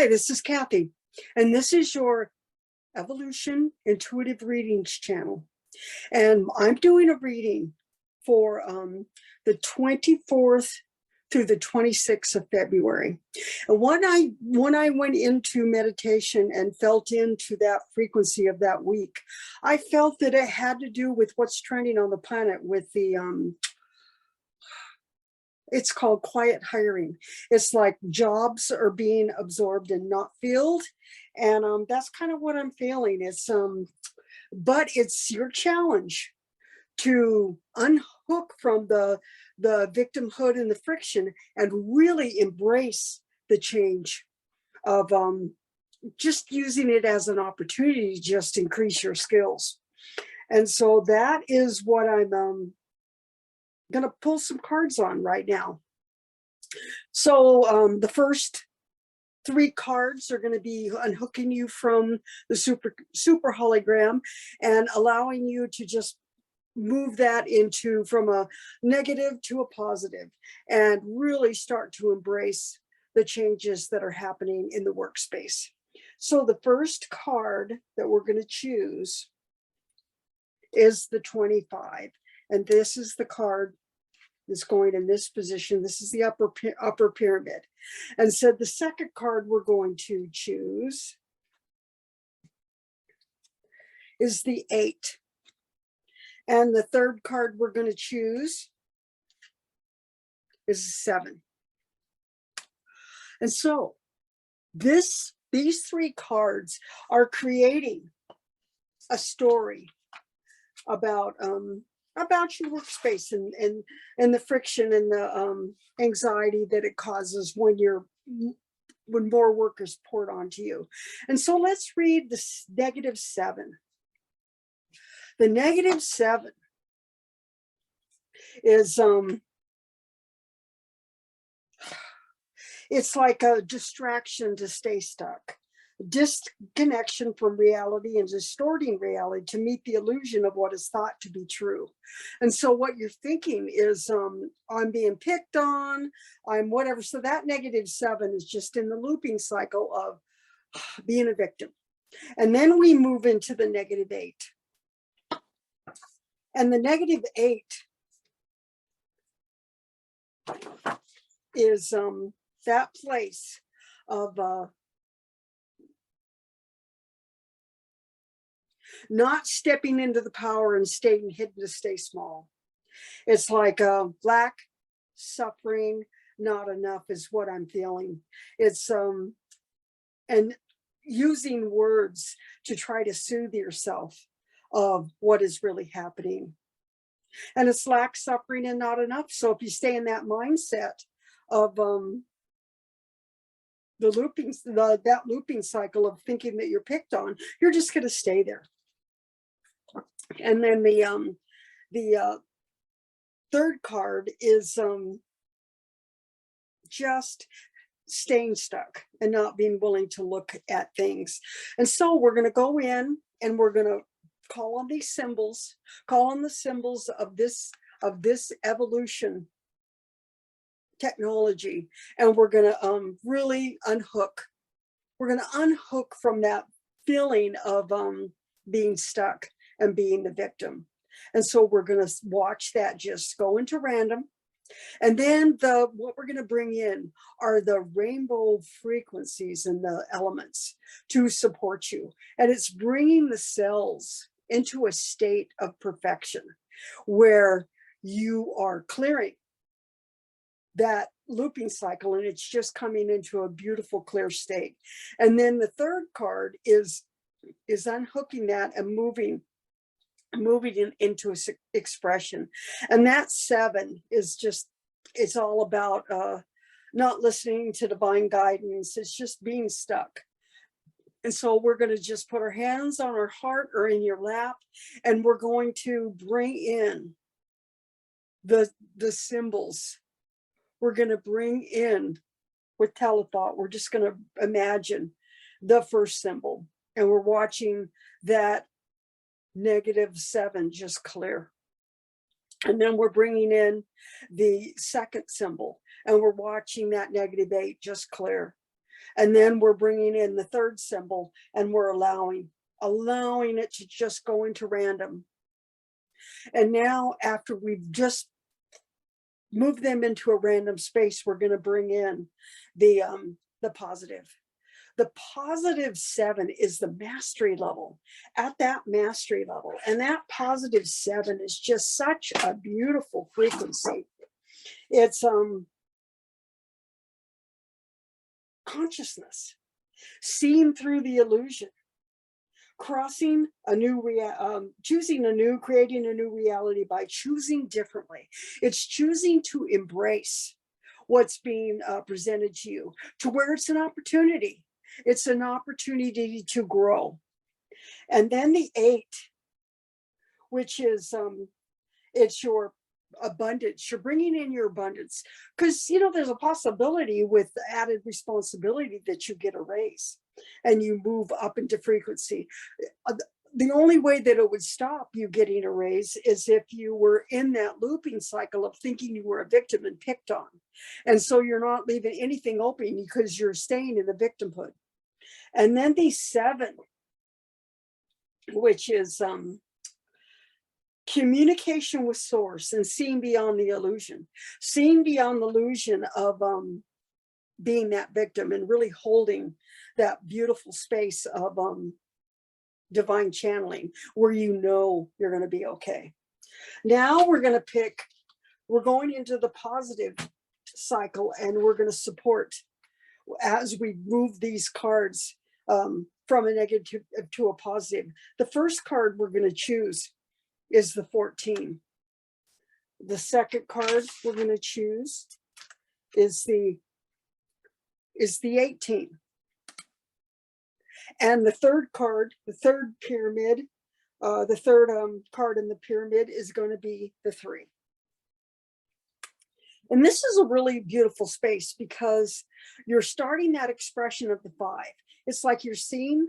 Hi, this is Kathy, and this is your Evolution Intuitive Readings channel. And I'm doing a reading for the 24th through the 26th of February. And when I went into meditation and felt into that frequency of that week, I felt that it had to do with what's trending on the planet with the it's called quiet hiring. It's like jobs are being absorbed and not filled. And that's kind of what I'm feeling. It's but it's your challenge to unhook from the victimhood and the friction and really embrace the change of just using it as an opportunity to just increase your skills. And so that is what I'm going to pull some cards on right now. So the first 3 cards are going to be unhooking you from the super hologram and allowing you to just move that into from a negative to a positive and really start to embrace the changes that are happening in the workspace. So the first card that we're going to choose is the 25. And this is the card that's going in this position. This is the upper pyramid. And so the second card we're going to choose is the 8. And the third card we're going to choose is the 7. And so these 3 cards are creating a story about your workspace and the friction and the anxiety that it causes when more work is poured onto you. And so let's read this -7. The -7 is it's like a distraction to stay stuck. Disconnection from reality and distorting reality to meet the illusion of what is thought to be true. And so what you're thinking is, I'm being picked on, I'm whatever. So that -7 is just in the looping cycle of being a victim. And then we move into the -8. And the -8 is that place of not stepping into the power and staying hidden to stay small. It's like lack, suffering, not enough is what I'm feeling. It's and using words to try to soothe yourself of what is really happening. And it's lack, suffering, and not enough. So if you stay in that mindset of that looping cycle of thinking that you're picked on, you're just going to stay there. And then the third card is just staying stuck and not being willing to look at things. And so we're going to go in and we're going to call on these symbols, call on the symbols of this evolution technology, and we're going to really unhook. We're going to unhook from that feeling of being stuck and being the victim. And so we're going to watch that just go into random. And then what we're going to bring in are the rainbow frequencies and the elements to support you. And it's bringing the cells into a state of perfection where you are clearing that looping cycle and it's just coming into a beautiful clear state. And then the third card is unhooking that and moving into expression. And that 7 is just, it's all about not listening to divine guidance. It's just being stuck. And so we're going to just put our hands on our heart or in your lap, and we're going to bring in the symbols. We're going to bring in with telethought. We're just going to imagine the first symbol, and we're watching that -7 just clear. And then we're bringing in the second symbol, and we're watching that -8 just clear. And then we're bringing in the third symbol, and we're allowing it to just go into random. And now, after we've just moved them into a random space, we're going to bring in the positive. The positive 7 is the mastery level. At that mastery level, and that positive 7 is just such a beautiful frequency. It's consciousness, seeing through the illusion, crossing a new choosing a new, creating a new reality by choosing differently. It's choosing to embrace what's being presented to you, to where it's an opportunity. It's an opportunity to grow. And then the 8, which is it's your abundance. You're bringing in your abundance, because there's a possibility with added responsibility that you get a raise and you move up into frequency. The only way that it would stop you getting a raise is if you were in that looping cycle of thinking you were a victim and picked on. And so you're not leaving anything open because you're staying in the victimhood. And then the 7, which is communication with source and seeing beyond the illusion, of being that victim, and really holding that beautiful space of divine channeling, where you're going to be okay. Now we're going into the positive cycle, and we're going to support as we move these cards from a negative to a positive. The first card we're going to choose is the 14. The second card we're going to choose is the 18. And the third card, the third pyramid, the third card in the pyramid is going to be the 3. And this is a really beautiful space, because you're starting that expression of the 5. It's like you're seeing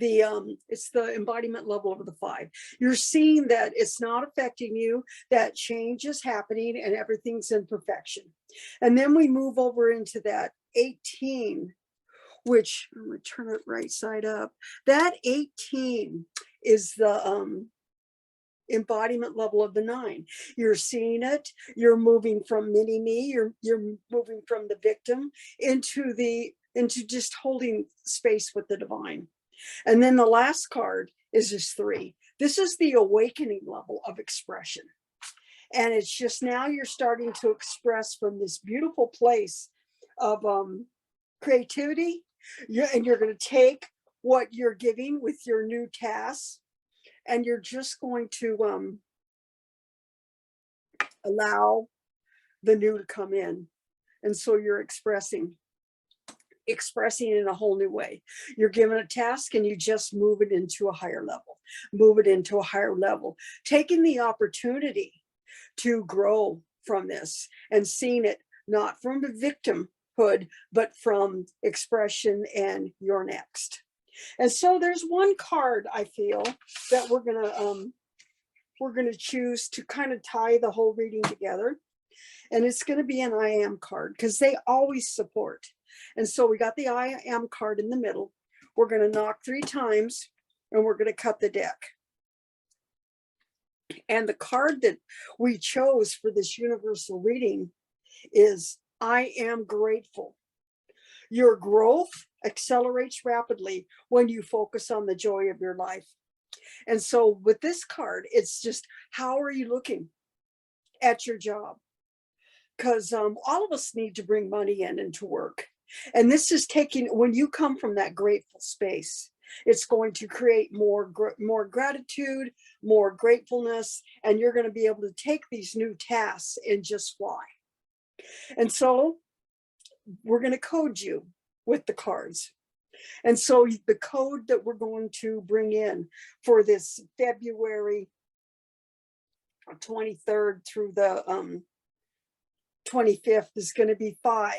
it's the embodiment level of the 5. You're seeing that it's not affecting you, that change is happening, and everything's in perfection. And then we move over into that 18, which I'm going to turn it right side up. That 18 is the embodiment level of the 9. You're seeing it. You're moving from mini me. You're moving from the victim into just holding space with the divine. And then the last card is this 3. This is the awakening level of expression. And it's just now you're starting to express from this beautiful place of creativity. And you're going to take what you're giving with your new tasks, and you're just going to allow the new to come in. And so you're expressing in a whole new way. You're given a task, and you just move it into a higher level, taking the opportunity to grow from this and seeing it not from the victimhood, but from expression and you're next. And so there's one card I feel that we're going to choose to kind of tie the whole reading together. And it's going to be an I am card, because they always support. And so we got the I am card in the middle. We're going to knock 3 times, and we're going to cut the deck. And the card that we chose for this universal reading is I am grateful. Your growth accelerates rapidly when you focus on the joy of your life. And so with this card, it's just, how are you looking at your job? Because all of us need to bring money in and to work. And this is when you come from that grateful space, it's going to create more gratitude, more gratefulness, and you're going to be able to take these new tasks and just fly. And so we're going to code you with the cards. And so the code that we're going to bring in for this February 23rd through the 25th is going to be 5.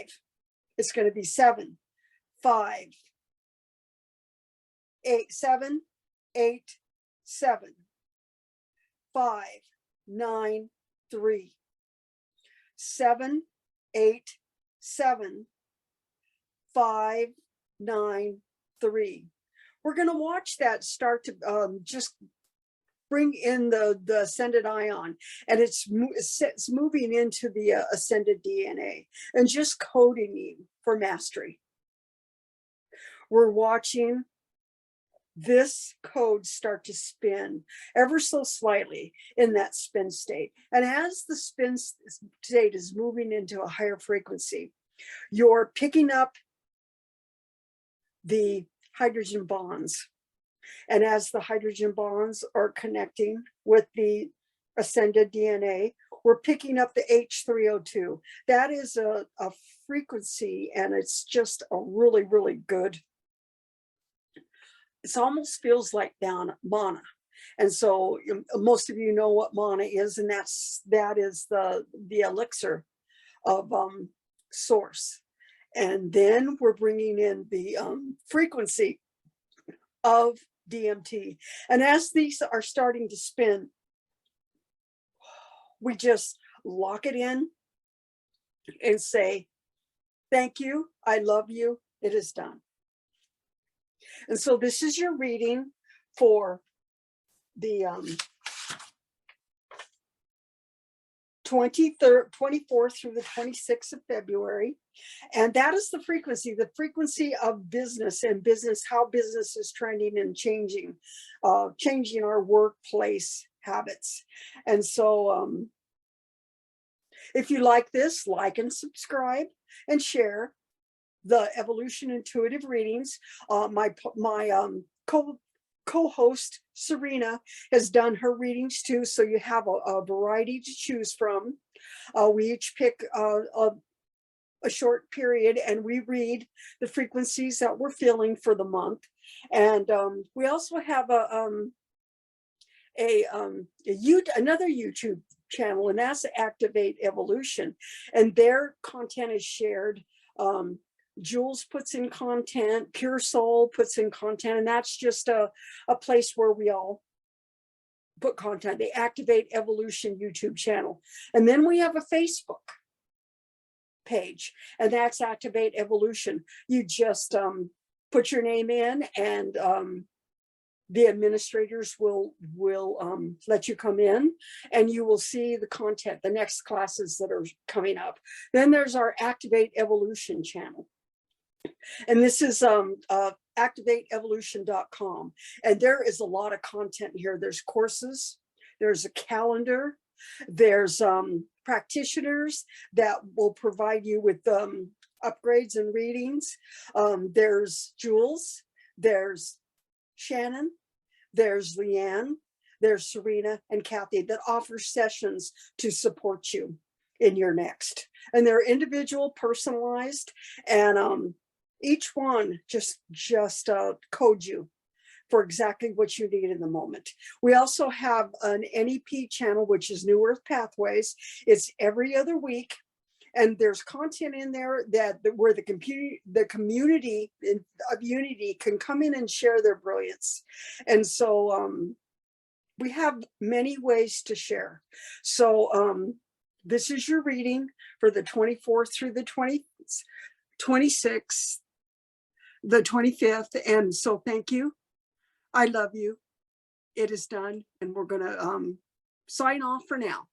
It's going to be 7, 5, 8, 7, 8, 7, 5, 9, 3, 7, 8, 7, 5, 9, 3. We're going to watch that start to just bring in the ascended ion, and it's moving into the ascended DNA and just coding you for mastery. We're watching this code start to spin ever so slightly in that spin state. And as the spin state is moving into a higher frequency, you're picking up the hydrogen bonds. And as the hydrogen bonds are connecting with the ascended DNA, we're picking up the H3O2. That is a frequency, and it's just a really, really good. It almost feels like mana. And so most of you know what mana is, and that is the elixir of source. And then we're bringing in the frequency of DMT. And as these are starting to spin, we just lock it in and say, thank you, I love you, it is done. And so this is your reading for the 24th through the 26th of February. And that is the frequency of business and how business is trending and changing our workplace habits. And so if you like this, like and subscribe and share the Evolution Intuitive Readings. My co-host Serena has done her readings too, so you have a variety to choose from. We each pick a short period, and we read the frequencies that we're feeling for the month. And we also have another YouTube channel, and that's Activate Evolution, and their content is shared. Jules puts in content, Pure Soul puts in content, and that's just a place where we all put content. The Activate Evolution YouTube channel. And then we have a Facebook page, and that's Activate Evolution. You just put your name in, and the administrators will let you come in, and you will see the content, the next classes that are coming up. Then there's our Activate Evolution channel. And this is activateevolution.com. And there is a lot of content here. There's courses, there's a calendar, there's practitioners that will provide you with upgrades and readings. There's Jules, there's Shannon, there's Leanne, there's Serena and Kathy that offer sessions to support you in your next. And they're individual, personalized, and each one just code you for exactly what you need in the moment. We also have an NEP channel, which is New Earth Pathways. It's every other week, and there's content in there where the community of unity can come in and share their brilliance. And so we have many ways to share. So this is your reading for the 24th through the 26th, the 25th. And so thank you. I love you. It is done. And we're going to sign off for now.